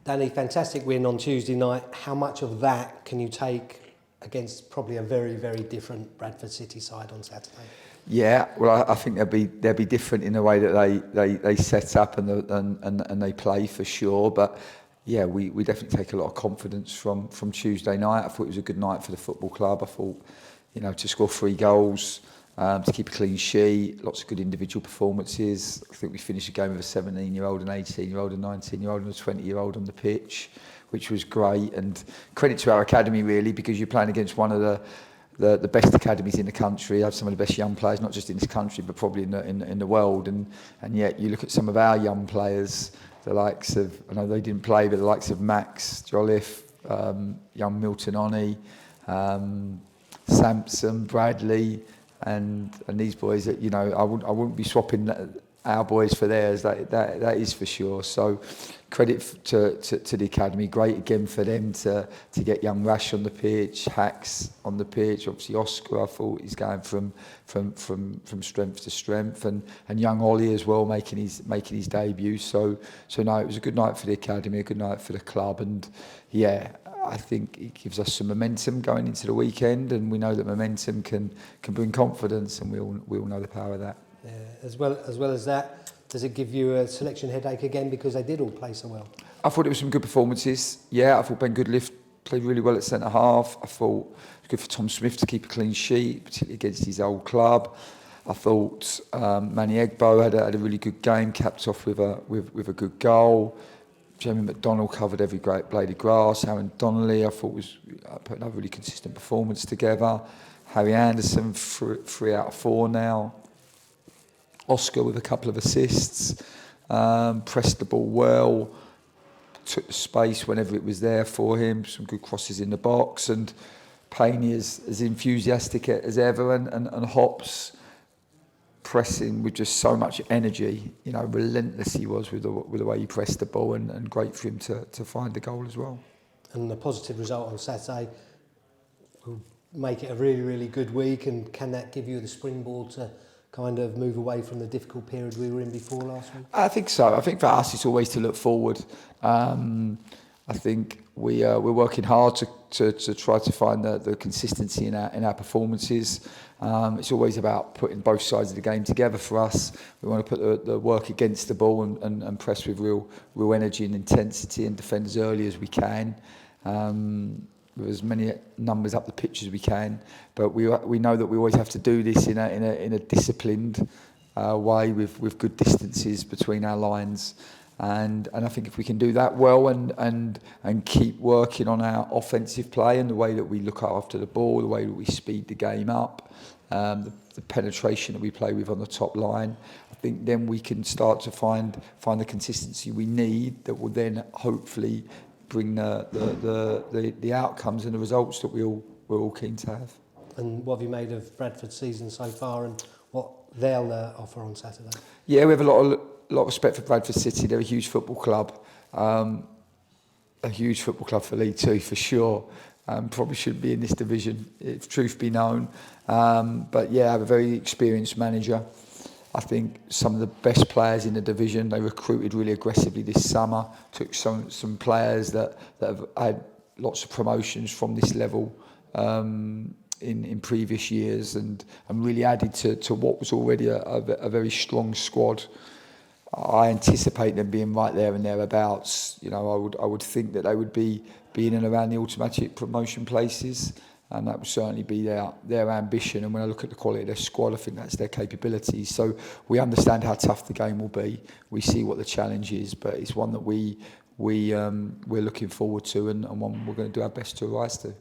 Danny, fantastic win on Tuesday night. How much of that can you take against probably a very, very different Bradford City side on Saturday? Yeah, well, I think they'll be different in the way that they set up and they play for sure. But yeah, we definitely take a lot of confidence from Tuesday night. I thought it was a good night for the football club. I thought, to score 3 goals, to keep a clean sheet, lots of good individual performances. I think we finished the game with a 17-year-old, an 18-year-old, a 19-year-old and a 20-year-old on the pitch, which was great. And credit to our academy, really, because you're playing against one of the best academies in the country, have some of the best young players, not just in this country, but probably in the world. And yet you look at some of our young players, the likes of, I know they didn't play, but the likes of Max Jolliffe, young Milton Oni, Sampson, Bradley, and these boys that, I wouldn't be swapping our boys for theirs, that is for sure. So credit to the academy. Great again for them to get young Rash on the pitch, Hacks on the pitch. Obviously Oscar, I thought he's going from strength to strength, and young Ollie as well making his debut. So no, it was a good night for the academy, a good night for the club, and yeah, I think it gives us some momentum going into the weekend, and we know that momentum can bring confidence, and we all know the power of that. Yeah, as well as that, does it give you a selection headache again because they did all play so well? I thought it was some good performances. Yeah, I thought Ben Goodlift played really well at centre half. I thought it was good for Tom Smith to keep a clean sheet, particularly against his old club. I thought Manny Egbo had a really good game, capped off with a good goal. Jamie McDonald covered every great blade of grass. Aaron Donnelly, I thought, was put another really consistent performance together. Harry Anderson, 3 out of 4 now. Oscar with a couple of assists, pressed the ball well, took the space whenever it was there for him, some good crosses in the box, and Payne is as enthusiastic as ever, and Hops pressing with just so much energy, relentless he was with the way he pressed the ball, and great for him to find the goal as well. And the positive result on Saturday will make it a really, really good week, and can that give you the springboard to kind of move away from the difficult period we were in before last week? I think so. I think for us it's always to look forward. I think we're working hard to try to find the consistency in our performances. It's always about putting both sides of the game together for us. We want to put the work against the ball and press with real energy and intensity, and defend as early as we can. With as many numbers up the pitch as we can, but we know that we always have to do this in a disciplined way with good distances between our lines, and I think if we can do that well and keep working on our offensive play and the way that we look after the ball, the way that we speed the game up, the penetration that we play with on the top line, I think then we can start to find the consistency we need that will then hopefully bring the outcomes and the results that we're all keen to have. And what have you made of Bradford's season so far, and what they'll offer on Saturday? Yeah, we have a lot of respect for Bradford City. They're a huge football club, for League Two for sure. Probably shouldn't be in this division, if truth be known. But yeah, I have a very experienced manager. I think some of the best players in the division. They recruited really aggressively this summer. Took some players that have had lots of promotions from this level in previous years, and really added to what was already a very strong squad. I anticipate them being right there and thereabouts. I would think that they would be in and around the automatic promotion places. And that would certainly be their ambition. And when I look at the quality of their squad, I think that's their capabilities. So we understand how tough the game will be. We see what the challenge is, but it's one that we're looking forward to, and one we're going to do our best to rise to.